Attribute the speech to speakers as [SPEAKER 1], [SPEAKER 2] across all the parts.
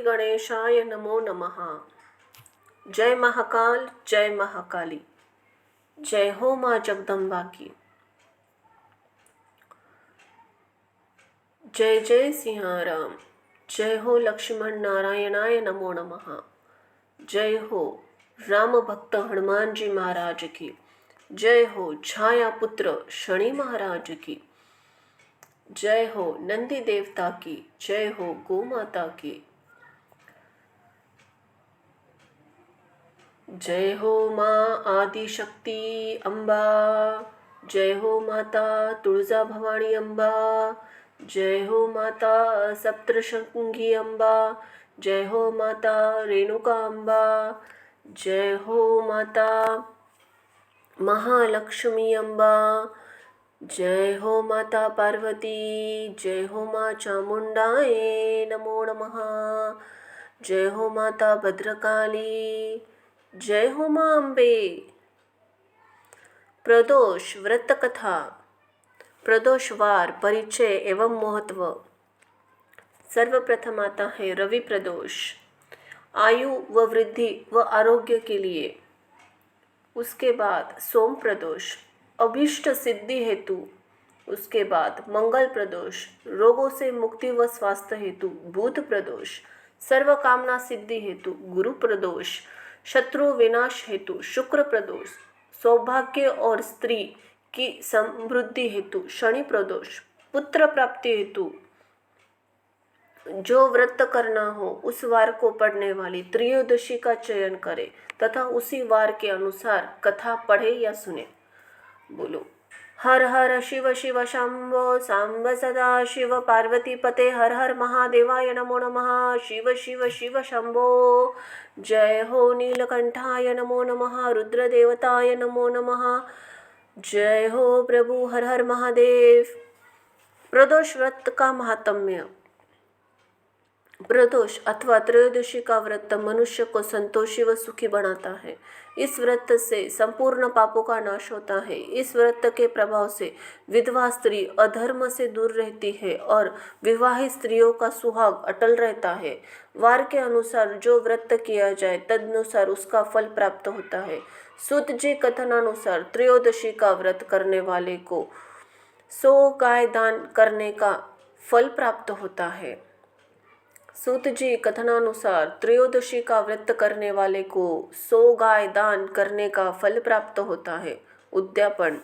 [SPEAKER 1] गणेशाय नमो नमः। जय महाकाल, जय महाकाली, जय हो माँ जगदम्बा की। जय जय सिंहाराम, जय हो लक्ष्मण नारायणाय नमो नमः। जय हो राम भक्त हनुमान जी महाराज की। जय हो छाया पुत्र शनि महाराज की। जय हो नंदी देवता की। जय हो गौ माता की। जय हो माँ आदि शक्ति अम्बा। जय हो माता तुळजा भवानी अम्बा। जय हो माता सप्तशृंगी अम्बा। जय हो माता रेणुका अम्बा। जय हो माता महालक्ष्मी अम्बा। जय हो माता पार्वती। जय हो माँ चामुंडाए नमो नमः। जय हो माता भद्रकाली। जय हो माँ अम्बे। प्रदोष व्रत कथा। प्रदोषवार परिचय एवं महत्व। सर्वप्रथम आता है रवि प्रदोष, आयु व वृद्धि व आरोग्य के लिए। उसके बाद सोम प्रदोष, अभीष्ट सिद्धि हेतु। उसके बाद मंगल प्रदोष, रोगों से मुक्ति व स्वास्थ्य हेतु। बुध प्रदोष, सर्व कामना सिद्धि हेतु। गुरु प्रदोष, शत्रु विनाश हेतु। शुक्र प्रदोष, सौभाग्य और स्त्री की समृद्धि हेतु। शनि प्रदोष, पुत्र प्राप्ति हेतु। जो व्रत करना हो उस वार को पढ़ने वाली त्रयोदशी का चयन करे तथा उसी वार के अनुसार कथा पढ़े या सुने। बोलो हर हर शिव शिव शंभो सांब सदा शिव पार्वती पते हर हर महादेवाय नमो नमः। शिव शिव शिव शंभो। जय हो नीलकंठाय नमो नमः। रुद्र देवताय नमो नमः। जय हो प्रभु हर हर महादेव। प्रदोष व्रत का महात्म्य। प्रदोष अथवा त्रयोदशी का व्रत मनुष्य को संतोषी व सुखी बनाता है। इस व्रत से संपूर्ण पापों का नाश होता है। इस व्रत के प्रभाव से विधवा स्त्री अधर्म से दूर रहती है और विवाहित स्त्रियों का सुहाग अटल रहता है। वार के अनुसार जो व्रत किया जाए तदनुसार उसका फल प्राप्त होता है। सूत जी कथनानुसार त्रयोदशी का व्रत करने वाले को 100 गाय दान करने का फल प्राप्त होता है। सूत जी कथनानुसार त्रयोदशी का व्रत करने वाले को 100 गाय दान करने का फल प्राप्त होता है। उद्यापन।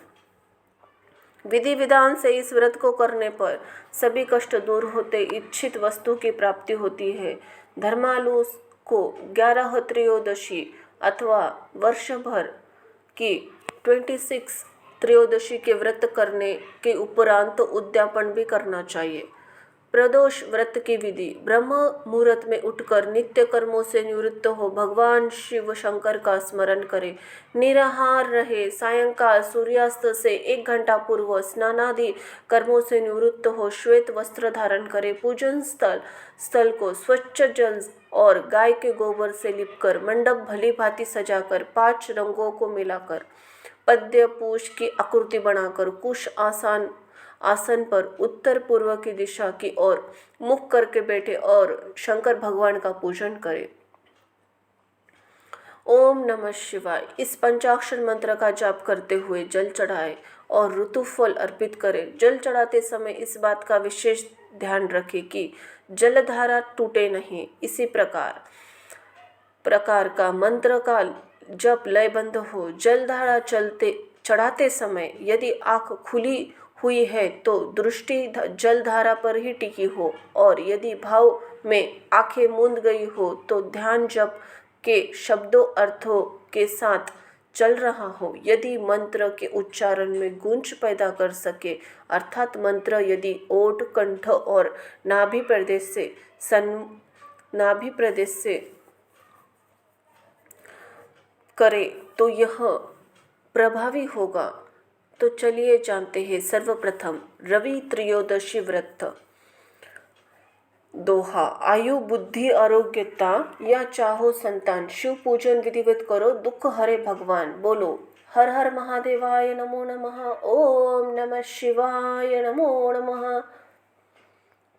[SPEAKER 1] विधि विधान से इस व्रत को करने पर सभी कष्ट दूर होते इच्छित वस्तु की प्राप्ति होती है। धर्मालु को 11 त्रयोदशी अथवा वर्ष भर की 26 त्रयोदशी के व्रत करने के उपरांत उद्यापन भी करना चाहिए। प्रदोष व्रत की विधि। ब्रह्म मुहूर्त में उठकर नित्य कर्मों से निवृत्त हो भगवान शिव शंकर का स्मरण करें। निराहार रहे। सायंकाल सूर्यास्त से 1 घंटा पूर्व स्नानादि कर्मों से निवृत्त हो श्वेत वस्त्र धारण करें। पूजन स्थल को स्वच्छ जल और गाय के गोबर से लिपकर मंडप भली भांति सजाकर 5 रंगों को मिलाकर पद्य पुष की आकृति बनाकर कुश आसन पर उत्तर पूर्व की दिशा की ओर मुख करके बैठे और शंकर भगवान का पूजन करें। ओम नमः शिवाय इस पंचाक्षर मंत्र का जाप करते हुए जल चढ़ाएं और ऋतुफल अर्पित करें। जल चढ़ाते समय इस बात का विशेष ध्यान रखें कि जलधारा टूटे नहीं। इसी प्रकार का मंत्र का जप लयबंध हो। जलधारा चढ़ाते समय यदि आँख खुली हुई है तो दृष्टि जलधारा पर ही टिकी हो और यदि भाव में आंखें मूंद गई हो तो ध्यान जप के शब्दों अर्थों के साथ चल रहा हो। यदि मंत्र के उच्चारण में गूंज पैदा कर सके अर्थात मंत्र यदि ओठ कंठ और नाभि प्रदेश से करे तो यह प्रभावी होगा। तो चलिए जानते हैं सर्वप्रथम रवि त्रयोदशी व्रत। दोहा। आयु बुद्धि आरोग्यता या चाहो संतान शिव पूजन विधिवत करो दुख हरे भगवान। बोलो हर हर महादेवाय नमो नमः। ओम नमः शिवाय नमो नमः।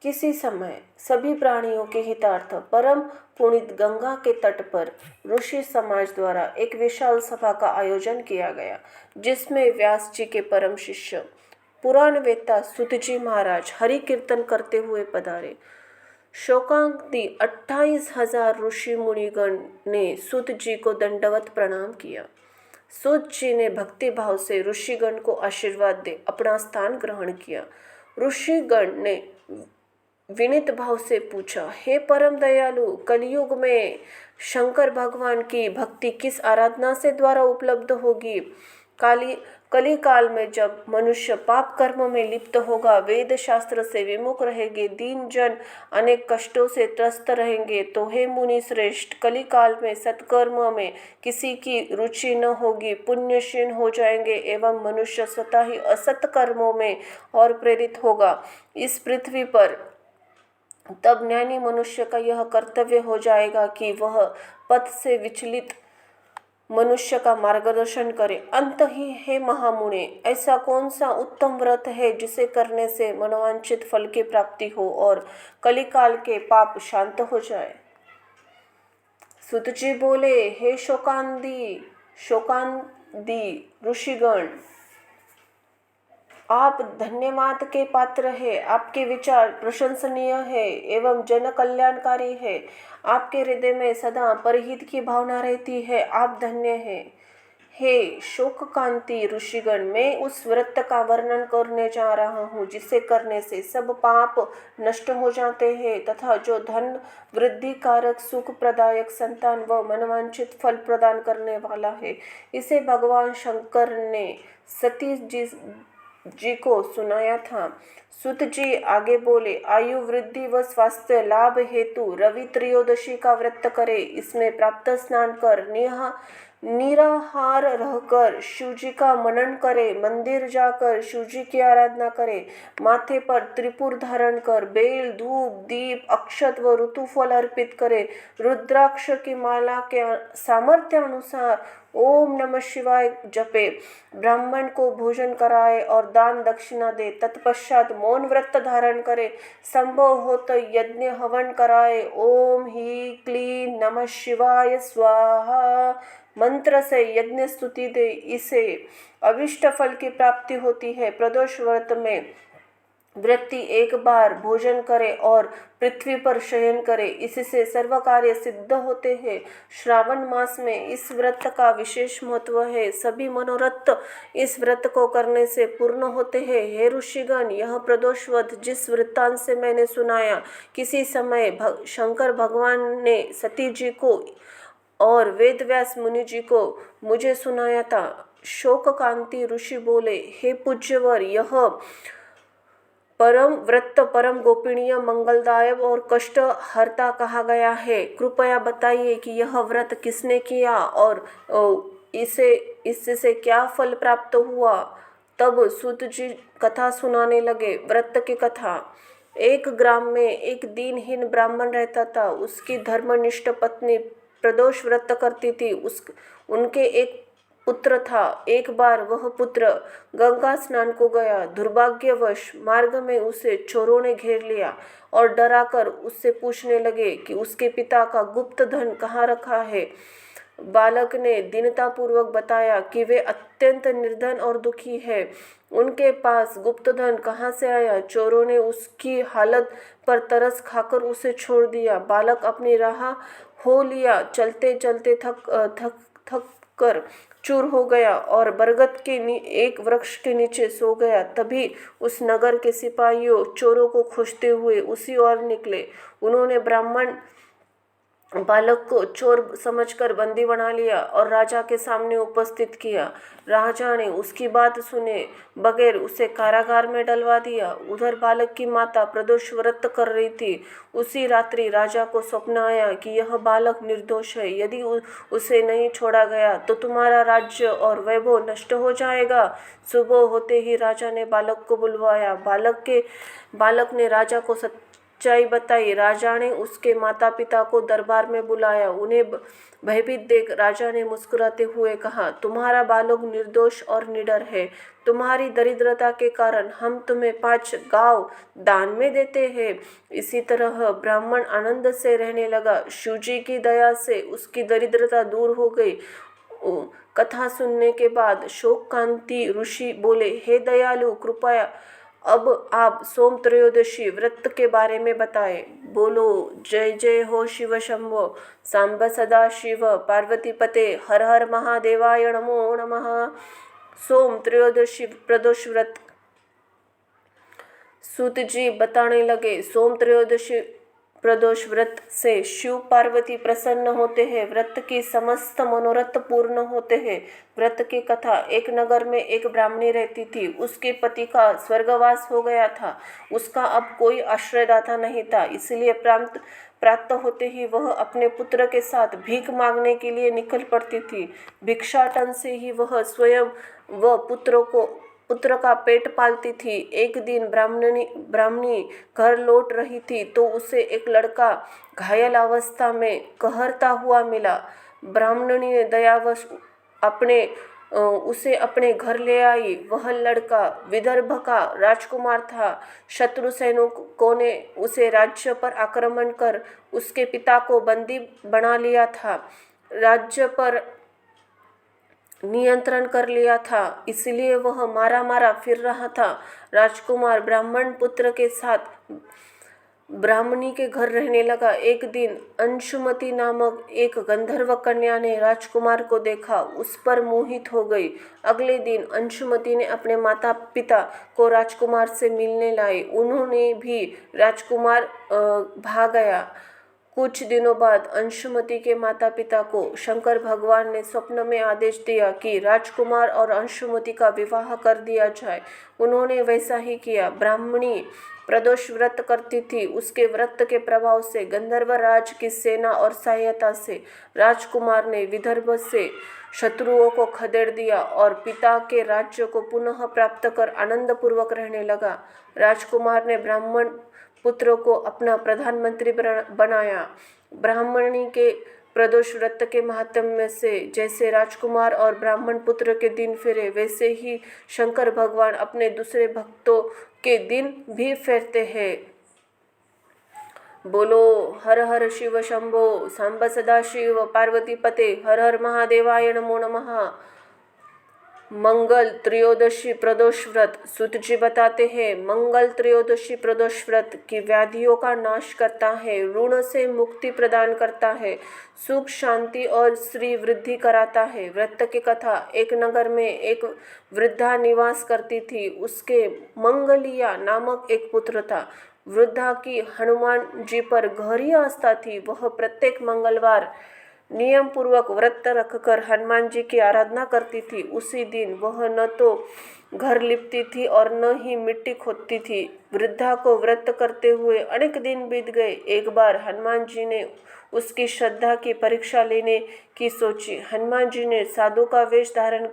[SPEAKER 1] किसी समय सभी प्राणियों के हितार्थ परम पुनीत गंगा के तट पर ऋषि समाज द्वारा एक विशाल सभा का आयोजन किया गया, जिसमें व्यास जी के परम शिष्य पुराण वेत्ता सूत जी महाराज हरि कीर्तन करते हुए पधारे। शोकांती 28,000 ऋषि मुनिगण ने सूत जी को दंडवत प्रणाम किया। सूत जी ने भक्ति भाव से ऋषिगण को आशीर्वाद दे अपना स्थान ग्रहण किया। ऋषिगण ने विनीत भाव से पूछा, हे परम दयालु, कलयुग में शंकर भगवान की भक्ति किस आराधना से द्वारा उपलब्ध होगी? कली काल में जब मनुष्य पाप कर्म में लिप्त होगा, वेद शास्त्र से विमुख रहेंगे, दीन जन अनेक कष्टों से त्रस्त रहेंगे, तो हे मुनि श्रेष्ठ, कली काल में सत्कर्म में किसी की रुचि न होगी, पुण्यशील हो जाएंगे एवं मनुष्य स्वतः ही असत कर्मों में और प्रेरित होगा इस पृथ्वी पर। तब ज्ञानी मनुष्य का यह कर्तव्य हो जाएगा कि वह पथ से विचलित मनुष्य का मार्गदर्शन करे। अंत ही हे महामुने, ऐसा कौन सा उत्तम व्रत है जिसे करने से मनोवांछित फल की प्राप्ति हो और कलिकाल के पाप शांत हो जाए? सूत जी बोले, हे शोकांदी ऋषिगण, आप धन्यवाद के पात्र है। आपके विचार प्रशंसनीय है एवं जन कल्याणकारी है। आपके हृदय में सदा परहित की भावना रहती है। आप धन्य हैं। हे शोककांति ऋषिगण, मैं उस व्रत का वर्णन करने जा रहा हूँ जिसे करने से सब पाप नष्ट हो जाते हैं तथा जो धन वृद्धि कारक, सुख प्रदायक, संतान व मनवांछित फल प्रदान करने वाला है। इसे भगवान शंकर ने सती जी को सुनाया था। सूत जी आगे बोले, आयु वृद्धि व स्वास्थ्य लाभ हेतु रवि त्रयोदशी का व्रत करे। इसमें प्राप्त स्नान कर निराहार रहकर शिवजी का मनन करे, मंदिर जाकर शिवजी की आराधना करे, माथे पर त्रिपुर धारण कर बेल, धूप, दीप, अक्षत व ऋतुफल अर्पित करे, रुद्राक्ष की माला के सामर्थ्य अनुसार ओम नमः शिवाय जपे, ब्राह्मण को भोजन कराए और दान दक्षिणा दे, तत्पश्चात मौन व्रत धारण करे, संभव हो तो यज्ञ हवन कराए, ओम ही क्लीं नमः शिवाय स्वाहा मंत्र से यज्ञ स्तुति दे। इसे अभिष्ट फल की प्राप्ति होती है। प्रदोष व्रत में व्यक्ति एक बार भोजन करे और पृथ्वी पर शयन करे, इससे सर्व कार्य सिद्ध होते हैं। श्रावण मास में इस व्रत का विशेष महत्व है। सभी मनोरथ इस व्रत को करने से पूर्ण होते हैं। हे ऋषिगण, यह प्रदोष व्रत जिस वृत्तांत से मैंने सुनाया, किसी समय शंकर भगवान ने सती जी को और वेदव्यास मुनि जी को मुझे सुनाया था। शोककांति ऋषि बोले, हे पूज्यवर, यह परम व्रत परम गोपनीय, मंगलदायक और कष्ट हरता कहा गया है। कृपया बताइए कि यह व्रत किसने किया और इससे क्या फल प्राप्त हुआ? तब सूत जी कथा सुनाने लगे। व्रत की कथा। एक ग्राम में एक दीनहीन ब्राह्मण रहता था। उसकी धर्मनिष्ठ पत्नी प्रदोष व्रत करती थी। उनके एक पुत्र था। एक बार वह पुत्र गंगा स्नान को गया। दुर्भाग्यवश मार्ग में उसे चोरों ने घेर लिया और डराकर उससे पूछने लगे कि उसके पिता का गुप्त धन कहाँ रखा है। बालक ने दीनतापूर्वक बताया कि वे अत्यंत निर्धन और दुखी है। उनके पास गुप्त धन कहाँ से आया? चोरों ने उसकी हालत पर तरस खाकर उसे छोड़ दिया। बालक अपनी राह हो लिया। चलते चलते थक कर चूर हो गया और बरगद के एक वृक्ष के नीचे सो गया। तभी उस नगर के सिपाहियों चोरों को खोजते हुए उसी ओर निकले। उन्होंने ब्राह्मण बालक को चोर समझकर बंदी बना लिया और राजा के सामने उपस्थित किया। राजा ने उसकी बात सुने बगैर उसे कारागार में डलवा दिया। उधर बालक की माता प्रदोष व्रत कर रही थी। उसी रात्रि राजा को स्वप्न आया कि यह बालक निर्दोष है। यदि उसे नहीं छोड़ा गया तो तुम्हारा राज्य और वैभव नष्ट हो जाएगा। सुबह होते ही राजा ने बालक को बुलवाया। बालक ने राजा को सच्चाई बताई। राजा ने उसके माता पिता को दरबार में बुलाया। उन्हें भयभीत देख राजा ने मुस्कुराते हुए कहा, तुम्हारा बालक निर्दोष और निडर है। तुम्हारी दरिद्रता के कारण हम तुम्हें 5 गांव दान में देते हैं। इसी तरह ब्राह्मण आनंद से रहने लगा। शिवजी की दया से उसकी दरिद्रता दूर हो गई। कथा सुनने के बाद शोककांति ऋषि बोले, हे दयालु, कृपया अब आप सोम त्रयोदशी व्रत के बारे में बताएं। बोलो, जय जय हो शिव शंभो, सांब सदा शिव, पार्वती पते, हर हर महादेवाय नमो नमः। सोम त्रयोदशी प्रदोष व्रत। सूत जी बताने लगे, सोम त्रयोदशी प्रदोष व्रत से शिव पार्वती प्रसन्न होते हैं। व्रत की समस्त मनोरथ पूर्ण होते हैं। व्रत की कथा। एक नगर में एक ब्राह्मणी रहती थी। उसके पति का स्वर्गवास हो गया था। उसका अब कोई आश्रयदाता नहीं था, इसलिए प्राप्त होते ही वह अपने पुत्र के साथ भीख मांगने के लिए निकल पड़ती थी। भिक्षाटन से ही वह स्वयं व पुत्र का पेट पालती थी। एक दिन ब्राह्मणी घर लौट रही थी तो उसे एक लड़का घायल अवस्था में कहरता हुआ मिला। ब्राह्मणी ने दयावश उसे अपने घर ले आई। वह लड़का विदर्भ का राजकुमार था। शत्रु सैनिकों ने उसे राज्य पर आक्रमण कर उसके पिता को बंदी बना लिया था। राज्य पर नियंत्रण कर लिया था, इसलिए वह मारा मारा फिर रहा था। राजकुमार ब्राह्मण पुत्र के साथ ब्राह्मणी के घर रहने लगा। एक दिन अंशुमती नामक एक गंधर्व कन्या ने राजकुमार को देखा, उस पर मोहित हो गई। अगले दिन अंशुमती ने अपने माता पिता को राजकुमार से मिलने लाए। उन्होंने भी राजकुमार भाग गया। कुछ दिनों बाद अंशुमती के माता पिता को शंकर भगवान ने स्वप्न में आदेश दिया कि राजकुमार और अंशुमती का विवाह कर दिया जाए। उन्होंने वैसा ही किया। ब्राह्मणी प्रदोष व्रत करती थी। उसके व्रत के प्रभाव से गंधर्व राज की सेना और सहायता से राजकुमार ने विदर्भ से शत्रुओं को खदेड़ दिया और पिता के राज्य को पुनः प्राप्त कर आनंद पूर्वक रहने लगा। राजकुमार ने ब्राह्मण पुत्र को अपना प्रधानमंत्री बनाया। ब्राह्मणी के प्रदोष व्रत के महात्म्य से जैसे राजकुमार और ब्राह्मण पुत्र के दिन फेरे, वैसे ही शंकर भगवान अपने दूसरे भक्तों के दिन भी फेरते हैं। बोलो, हर हर शिव शंभो, सांब सदा शिव, पार्वती पते, हर हर महादेवाय नमो नमः। मंगल त्रयोदशी प्रदोष व्रत। सूत जी बताते हैं, मंगल त्रयोदशी प्रदोष व्रत की व्याधियों का नाश करता है, ऋण से मुक्ति प्रदान करता है, सुख शांति और श्री वृद्धि कराता है। व्रत की कथा। एक नगर में एक वृद्धा निवास करती थी। उसके मंगलिया नामक एक पुत्र था। वृद्धा की हनुमान जी पर गहरी आस्था थी। वह प्रत्येक मंगलवार नियम पूर्वक व्रत रखकर हनुमान जी की आराधना करती थी। उसी दिन वह न तो घर लिपती थी और न ही मिट्टी खोदती थी। वृद्धा को व्रत करते हुए अनेक दिन बीत गए। एक बार हनुमान जी ने उसकी श्रद्धा की परीक्षा लेने की सोची। हनुमान जी ने साधु का वेश धारण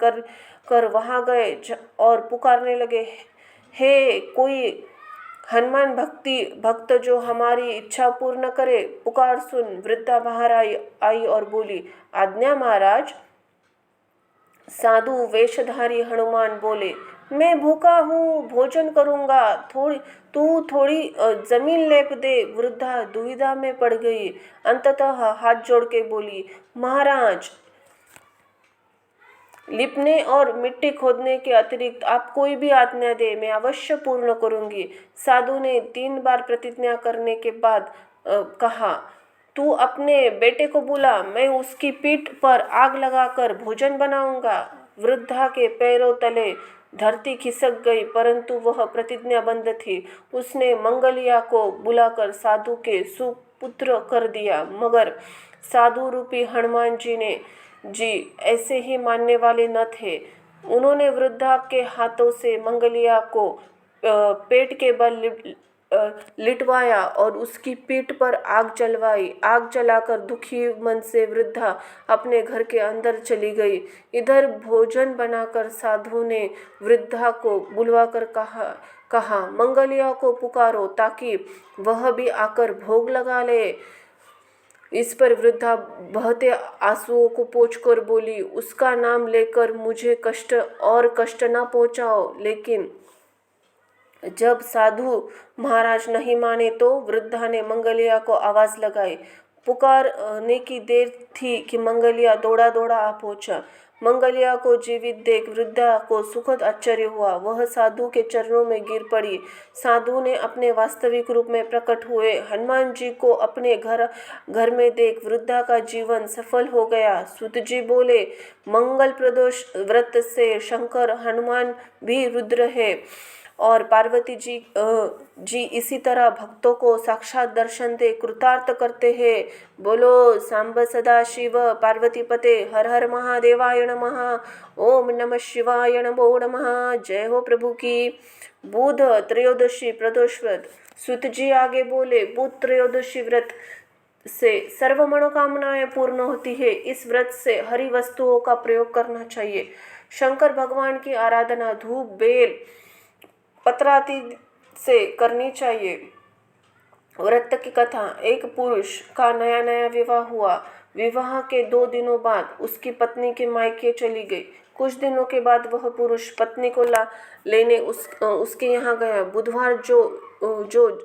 [SPEAKER 1] कर वहां गए और पुकारने लगे, हे कोई हनुमान भक्त जो हमारी इच्छा पूर्ण करे, पुकार सुन। वृद्धा बाहर आई और बोली, आज्ञा महाराज। साधु वेशधारी हनुमान बोले, मैं भूखा हूँ, भोजन करूँगा, तू थोड़ी जमीन लेप दे। वृद्धा दुविधा में पड़ गई। अंततः हाथ जोड़ के बोली, महाराज, लिपने और मिट्टी खोदने के अतिरिक्त आप कोई भी आज्ञा दे, मैं अवश्य पूर्ण करूंगी। साधु ने 3 बार प्रतिज्ञा करने के बाद कहा, तू अपने बेटे को बुला, मैं उसकी पीठ पर आग लगाकर भोजन बनाऊंगा। वृद्धा के पैरों तले धरती खिसक गई, परंतु वह प्रतिज्ञाबद्ध थी। उसने मंगलिया को बुलाकर साधु के सुपुत्र कर दिया। मगर साधु रूपी हनुमान जी ऐसे ही मानने वाले न थे। उन्होंने वृद्धा के हाथों से मंगलिया को पेट के बल लिटवाया और उसकी पीठ पर आग जलवाई। आग जलाकर दुखी मन से वृद्धा अपने घर के अंदर चली गई। इधर भोजन बनाकर साधु ने वृद्धा को बुलवाकर कहा, कहा, मंगलिया को पुकारो ताकि वह भी आकर भोग लगा ले। इस पर वृद्धा बहते आंसुओं को पोंछकर बोली, उसका नाम लेकर मुझे कष्ट और कष्ट न पहुंचाओ। लेकिन जब साधु महाराज नहीं माने तो वृद्धा ने मंगलिया को आवाज लगाई। पुकारने की देर थी कि मंगलिया दौड़ा दौड़ा आ पहुंचा। मंगलिया को जीवित देख वृद्धा को सुखद आश्चर्य हुआ। वह साधु के चरणों में गिर पड़ी। साधु ने अपने वास्तविक रूप में प्रकट हुए हनुमान जी को अपने घर में देख वृद्धा का जीवन सफल हो गया। सूत जी बोले, मंगल प्रदोष व्रत से शंकर हनुमान भी रुद्र है और पार्वती जी इसी तरह भक्तों को साक्षात दर्शन दे कृतार्थ करते हैं। बोलो सांब सदा शिव पार्वती पते हर हर महादेवाय नमः। ओम नमः शिवाय नमो नमः। जय हो प्रभु की। बुध त्रयोदशी प्रदोष व्रत। सूत जी आगे बोले, बुध त्रयोदशी व्रत से सर्व मनोकामनाएं पूर्ण होती है। इस व्रत से हरि वस्तुओं का प्रयोग करना चाहिए। शंकर भगवान की आराधना धूप बेल पत्रादि से करनी चाहिए। व्रत की कथा। एक पुरुष का नया नया विवाह हुआ। विवाह के 2 दिनों बाद उसकी पत्नी के मायके चली गई। कुछ दिनों के बाद वह पुरुष पत्नी को लेने उसके यहाँ गया। बुधवार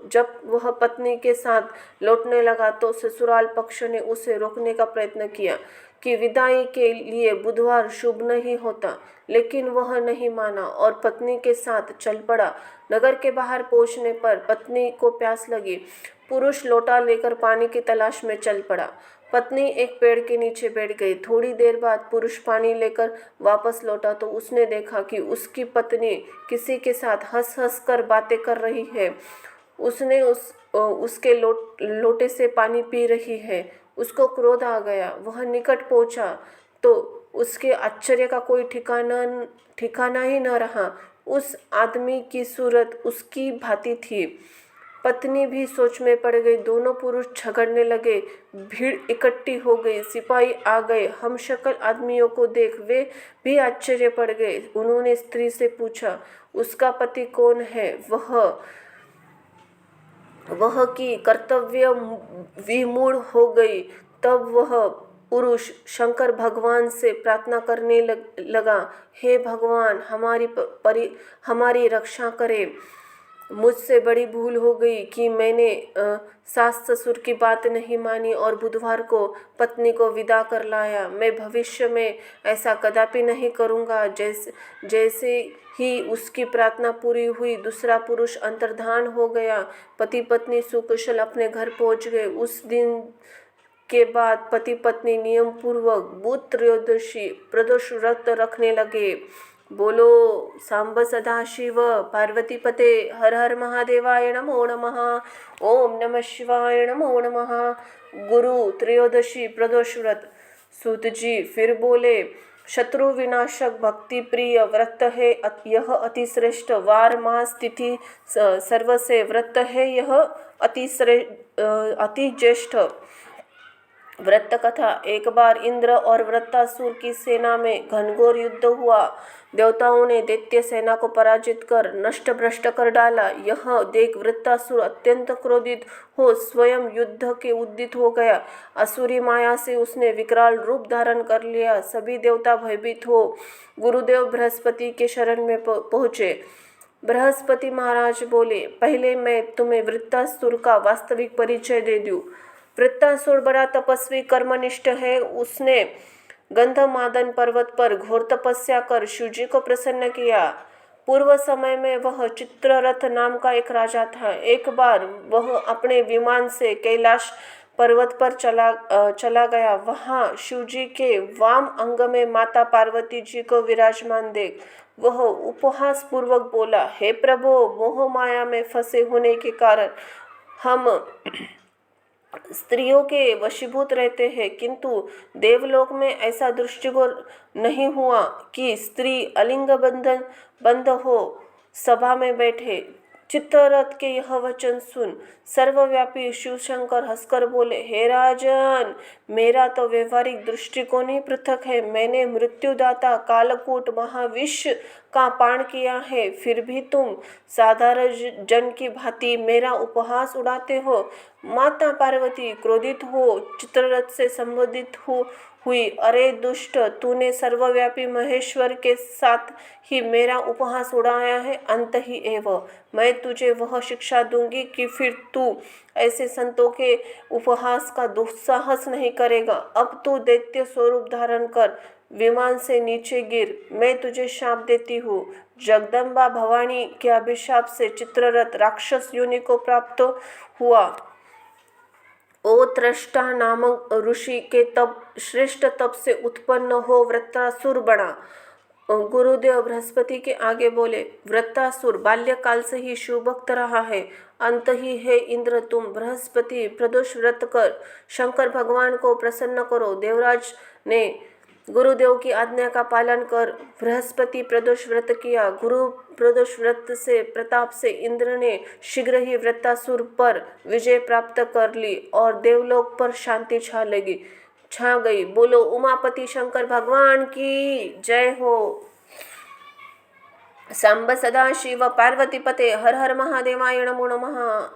[SPEAKER 1] जब वह पत्नी के साथ लौटने लगा तो ससुराल पक्ष ने उसे रोकने का प्रयत्न किया कि विदाई के लिए बुधवार शुभ नहीं होता, लेकिन वह नहीं माना और पत्नी के साथ चल पड़ा। नगर के बाहर पहुंचने पर पत्नी को प्यास लगी। पुरुष लोटा लेकर पानी की तलाश में चल पड़ा। पत्नी एक पेड़ के नीचे बैठ गई। थोड़ी देर बाद पुरुष पानी लेकर वापस लौटा तो उसने देखा कि उसकी पत्नी किसी के साथ हंस हंस कर बातें कर रही है। उसने उसके लोटे से पानी पी रही है। उसको क्रोध आ गया। वह निकट पहुंचा तो उसके आश्चर्य का कोई ठिकाना ही न रहा। उस आदमी की सूरत उसकी भांति थी। पत्नी भी सोच में पड़ गई। दोनों पुरुष झगड़ने लगे। भीड़ इकट्ठी हो गई। सिपाही आ गए। हमशक्ल आदमियों को देख वे भी आश्चर्य पड़ गए। उन्होंने स्त्री से पूछा, उसका पति कौन है? वह की कर्तव्य विमूढ़ हो गई। तब वह पुरुष शंकर भगवान से प्रार्थना करने लगा, हे भगवान, हमारी रक्षा करें। मुझसे बड़ी भूल हो गई कि मैंने सास ससुर की बात नहीं मानी और बुधवार को पत्नी को विदा कर लाया। मैं भविष्य में ऐसा कदापि नहीं करूँगा। जैसे ही उसकी प्रार्थना पूरी हुई, दूसरा पुरुष अंतर्धान हो गया। पति पत्नी सुकुशल अपने घर पहुँच गए। उस दिन के बाद पति पत्नी नियम पूर्वक बुध त्रयोदशी प्रदोष व्रत रखने लगे। बोलो सांब सदा शिव पार्वती पते हर हर महादेवाय नमो नमः। ओम नमः शिवाय नमो नमः। गुरु त्रयोदशी प्रदोष व्रत। सूत जी फिर बोले, शत्रु विनाशक भक्ति प्रिय व्रत है यह अति श्रेष्ठ। वार मास तिथि सर्व से व्रत है यह अति ज्येष्ठ। व्रत कथा। एक बार इंद्र और वृत्तासुर की सेना में घनघोर युद्ध हुआ। देवताओं ने दैत्य सेना को पराजित कर नष्ट भ्रष्ट कर डाला। यह देख वृत्तासुर अत्यंत क्रोधित हो स्वयं युद्ध के उद्यत हो गया। असुरी माया से उसने विकराल रूप धारण कर लिया। सभी देवता भयभीत हो गुरुदेव बृहस्पति के शरण में पहुँचे। बृहस्पति महाराज बोले, पहले मैं तुम्हें वृत्तासुर का वास्तविक परिचय दे दूं। वृत्तासुर बड़ा तपस्वी कर्मनिष्ठ है। उसने गंधमादन पर्वत पर घोर तपस्या कर शिवजी को प्रसन्न किया। पूर्व समय में वह चित्ररथ नाम का एक राजा था। एक बार वह अपने विमान से कैलाश पर्वत पर चला गया। वहाँ शिवजी के वाम अंग में माता पार्वती जी को विराजमान देख वह उपहास पूर्वक बोला, हे प्रभु, मोह माया में फंसे होने के कारण हम स्त्रियों के वशीभूत रहते हैं, किंतु देवलोक में ऐसा दृष्टिकोण नहीं हुआ कि स्त्री अलिंग बंध हो सभा में बैठे। चित्ररथ के यह वचन सुन सर्वव्यापी शिवशंकर हंसकर बोले, हे राजन, मेरा तो व्यवहारिक दृष्टिकोण ही पृथक है। मैंने मृत्युदाता कालकूट महाविष का पान किया है, फिर भी तुम साधारण जन की भांति मेरा उपहास उड़ाते हो। माता पार्वती क्रोधित हो चित्ररथ से संबोधित हुई, अरे दुष्ट, तूने सर्वव्यापी महेश्वर के साथ ही मेरा उपहास उड़ाया है। अंत ही एवं मैं तुझे वह शिक्षा दूंगी कि फिर तू ऐसे संतों के उपहास का दुस्साहस नहीं करेगा। अब तू दैत्य स्वरूप धारण कर विमान से नीचे गिर, मैं तुझे शाप देती हूँ। जगदम्बा भवानी के अभिशाप से चित्ररथ राक्षस योनि को प्राप्त हुआ। ओ त्रष्टा नामक ऋषि के तप श्रेष्ठ तप से उत्पन्न हो वृत्रासुर बना। गुरुदेव बृहस्पति के आगे बोले, वृत्रासुर बाल्यकाल से ही शिवभक्त रहा है। अंत ही है इंद्र, तुम बृहस्पति प्रदोष व्रत कर शंकर भगवान को प्रसन्न करो। देवराज ने गुरुदेव की आज्ञा का पालन कर बृहस्पति प्रदोष व्रत किया। गुरु प्रदोष व्रत से प्रताप से इंद्र ने शीघ्र ही वृत्रासुर पर विजय प्राप्त कर ली और देवलोक पर शांति छा गई। बोलो उमापति शंकर भगवान की जय हो। सांब सदा शिव पार्वती पते, हर हर महादेवाय नमो नमः।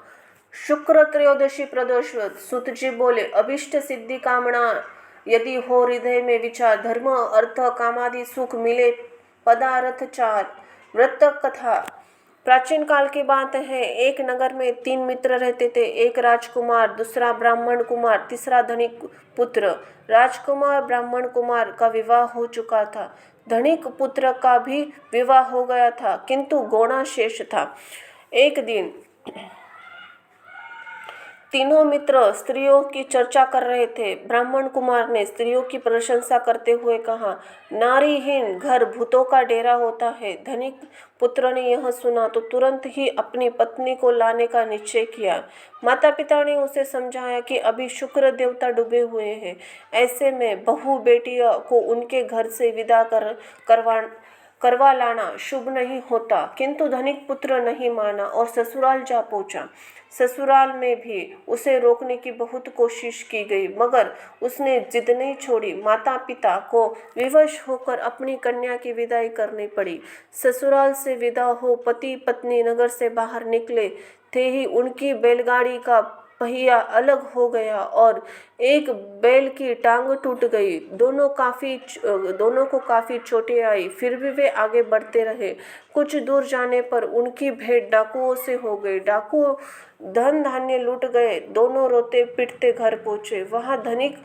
[SPEAKER 1] शुक्र त्रयोदशी प्रदोष व्रत। सूत जी बोले, अभिष्ट सिद्धि कामना यदि हो हृदय में विचार, धर्म अर्थ कामादि सुख मिले पदार्थ चार। व्रत कथा। प्राचीन काल की बात है, एक नगर में 3 मित्र रहते थे, एक राजकुमार, दूसरा ब्राह्मण कुमार, तीसरा धनिक पुत्र। राजकुमार ब्राह्मण कुमार का विवाह हो चुका था, धनिक पुत्र का भी विवाह हो गया था, किंतु गौणा शेष था। एक दिन तीनों मित्र स्त्रियों की चर्चा कर रहे थे। ब्राह्मण कुमार ने स्त्रियों की प्रशंसा करते हुए कहा, नारीहीन घर भूतों का डेरा होता है। धनिक पुत्र ने यह सुना तो तुरंत ही अपनी पत्नी को लाने का निश्चय किया। माता पिता ने उसे समझाया कि अभी शुक्र देवता डूबे हुए हैं, ऐसे में बहू बेटियों को उनके घर से विदा करवा लाना शुभ नहीं होता। किंतु धनिक पुत्र नहीं माना और ससुराल जा पहुंचा। ससुराल में भी उसे रोकने की बहुत कोशिश की गई, मगर उसने जिद नहीं छोड़ी। माता पिता को विवश होकर अपनी कन्या की विदाई करनी पड़ी। ससुराल से विदा हो पति पत्नी नगर से बाहर निकले थे ही उनकी बैलगाड़ी का पहिया अलग हो गया और एक बैल की टांग टूट गई। दोनों को काफी चोटें आई, फिर भी वे आगे बढ़ते रहे। कुछ दूर जाने पर उनकी भेंट डाकुओं से हो गई। डाकू धन धान्य लूट गए। दोनों रोते पिटते घर पहुंचे। वहां धनिक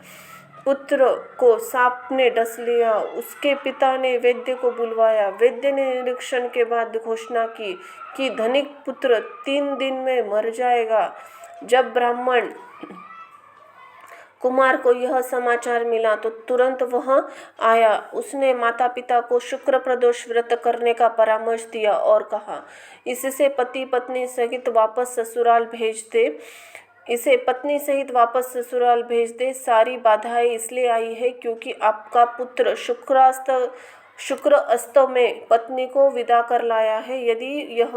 [SPEAKER 1] पुत्र को सांप ने डस लिया। उसके पिता ने वैद्य को बुलवाया। वैद्य ने निरीक्षण के बाद घोषणा की कि धनिक पुत्र 3 दिन में मर जाएगा। जब ब्राह्मण कुमार को यह समाचार मिला तो तुरंत वह आया। उसने माता पिता को शुक्र प्रदोष व्रत करने का परामर्श दिया और कहा, इससे पति पत्नी सहित वापस ससुराल भेज दे। सारी बाधाएं इसलिए आई है क्योंकि आपका पुत्र शुक्र अस्त में पत्नी को विदा कर लाया है। यदि यह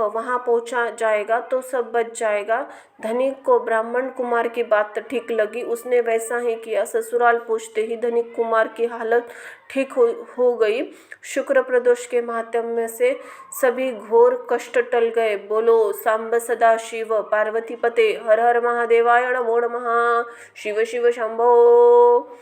[SPEAKER 1] वहां पहुंचा जाएगा तो सब बच जाएगा। धनिक को ब्राह्मण कुमार की बात ठीक लगी। उसने वैसा ही किया। ससुराल पहुंचते ही धनिक कुमार की हालत ठीक हो गई। शुक्र प्रदोष के माध्यम से सभी घोर कष्ट टल गए। बोलो सांब सदा शिव पार्वती पते, हर हर महादेवाय नमो नमः। शिव शिव शंभो।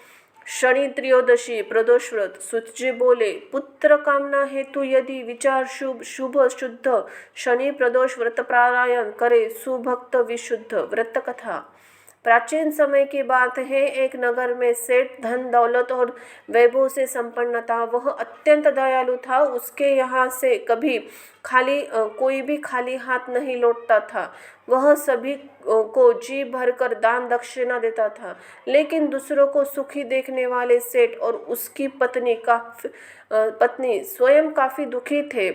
[SPEAKER 1] शनि त्रयोदशी प्रदोष व्रत। सूत जी बोले, पुत्र कामना हेतु यदि विचार शुभ शुद्ध शनि प्रदोष व्रत पारायण करे, सुभक्त विशुद्ध। व्रत कथा। प्राचीन समय की बात है, एक नगर में सेठ धन दौलत और वैभव से संपन्न था। वह अत्यंत दयालु था। उसके यहाँ से कभी कोई भी खाली हाथ नहीं लौटता था। वह सभी को जी भरकर दान दक्षिणा देता था। लेकिन दूसरों को सुखी देखने वाले सेठ और उसकी पत्नी स्वयं काफी दुखी थे।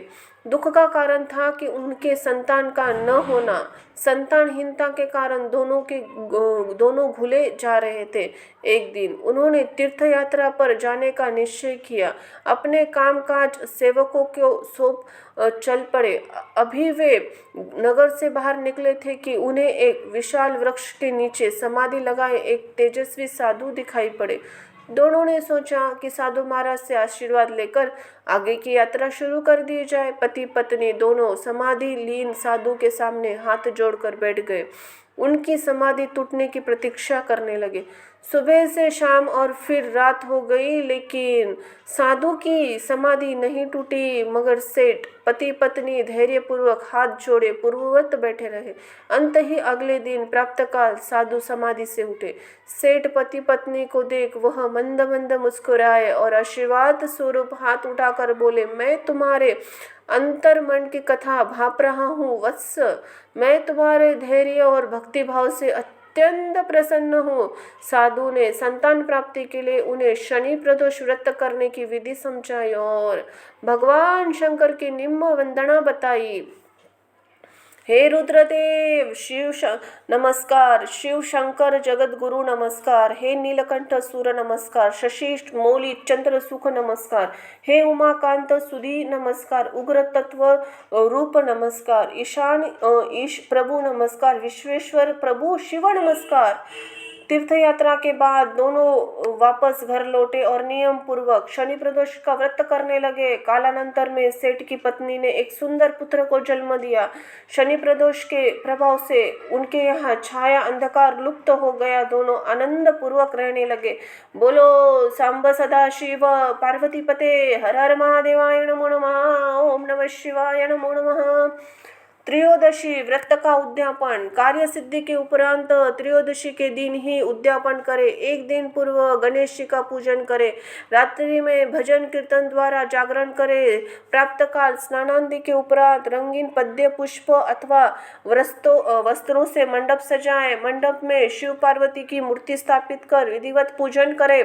[SPEAKER 1] दुख का कारण था कि उनके संतान का न होना। संतानहीनता के कारण दोनों घुले जा रहे थे। एक दिन उन्होंने तीर्थ यात्रा पर जाने का निश्चय किया। अपने कामकाज सेवकों को सौंप चल पड़े। अभी वे नगर से बाहर निकले थे कि उन्हें एक विशाल वृक्ष के नीचे समाधि लगाए एक तेजस्वी साधु दिखाई पड़े। दोनों ने सोचा कि साधु महाराज से आशीर्वाद लेकर आगे की यात्रा शुरू कर दी जाए। पति पत्नी दोनों समाधि लीन साधु के सामने हाथ जोड़कर बैठ गए, उनकी समाधि टूटने की प्रतीक्षा करने लगे। सुबह से शाम और फिर रात हो गई, लेकिन साधु की समाधि नहीं टूटी, मगर सेठ पति पत्नी धैर्यपूर्वक हाथ जोड़े पूर्ववत बैठे रहे। अंत ही अगले दिन प्रातःकाल साधु समाधि से उठे। सेठ पति पत्नी को देख वह मंद मंद मुस्कुराए और आशीर्वाद स्वरूप हाथ उठाकर बोले, मैं तुम्हारे अंतर मन की कथा भाप रहा हूँ वत्स। मैं तुम्हारे धैर्य और भक्ति भाव से अत्यंत प्रसन्न हूँ। साधु ने संतान प्राप्ति के लिए उन्हें शनि प्रदोष व्रत करने की विधि समझाई और भगवान शंकर की निम्न वंदना बताई। हे रुद्रदेव नमस्कार, शिव शंकर जगत गुरु नमस्कार, हे नीलकंठ सूर नमस्कार, शशि मौली चंद्र सुख नमस्कार, हे उमाकांत सुधी नमस्कार, उग्र तत्व रूप नमस्कार, ईशान ईश प्रभु नमस्कार, विश्वेश्वर प्रभु शिव नमस्कार। तीर्थ यात्रा के बाद दोनों वापस घर लौटे और नियम पूर्वक शनि प्रदोष का व्रत करने लगे। कालानंतर में सेठ की पत्नी ने एक सुंदर पुत्र को जन्म दिया। शनि प्रदोष के प्रभाव से उनके यहाँ छाया अंधकार लुप्त हो गया। दोनों आनंद पूर्वक रहने लगे। बोलो सांब सदा शिव पार्वती पते, हर हर महादेवाय नमो नमः, ओम नमः शिवाय नमो नमः। त्रयोदशी व्रत का उद्यापन। कार्य सिद्धि के उपरांत त्रयोदशी के दिन ही उद्यापन करें। एक दिन पूर्व गणेश जी का पूजन करें। रात्रि में भजन कीर्तन द्वारा जागरण करें। प्रातःकाल स्नानादि के उपरांत रंगीन पद्य पुष्प अथवा वस्त्रों से मंडप सजाएं। मंडप में शिव पार्वती की मूर्ति स्थापित कर विधिवत पूजन करें।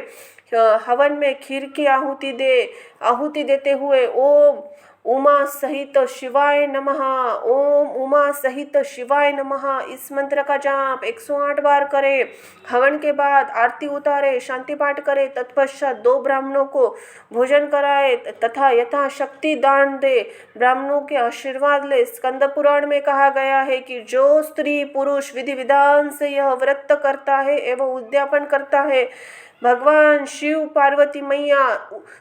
[SPEAKER 1] हवन में खीर की आहुति देते हुए ओम उमा सहित शिवाय नमः, ओम उमा सहित शिवाय नमः इस मंत्र का जाप 108 बार करें। हवन के बाद आरती उतारे, शांति पाठ करें। तत्पश्चात 2 ब्राह्मणों को भोजन कराए तथा यथाशक्ति दान दे। ब्राह्मणों के आशीर्वाद ले। स्कंद पुराण में कहा गया है कि जो स्त्री पुरुष विधि विधान से यह व्रत करता है एवं उद्यापन करता है, भगवान शिव पार्वती मैया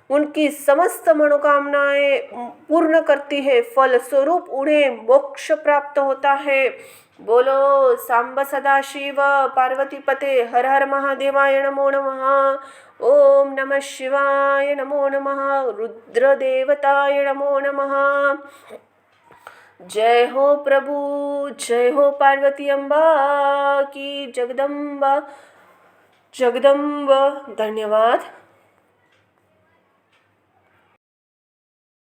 [SPEAKER 1] उनकी समस्त मनोकामनाएं पूर्ण करती है। फल स्वरूप उन्हें मोक्ष प्राप्त होता है। बोलो सांब सदा शिव पार्वती पते, हर हर महादेवाय नमो नमः, ओम नमः शिवाय नमो नमः, रुद्र देवताय नमो नमः। जय हो प्रभु, जय हो पार्वती अम्बा की, जगदम्बा। धन्यवाद।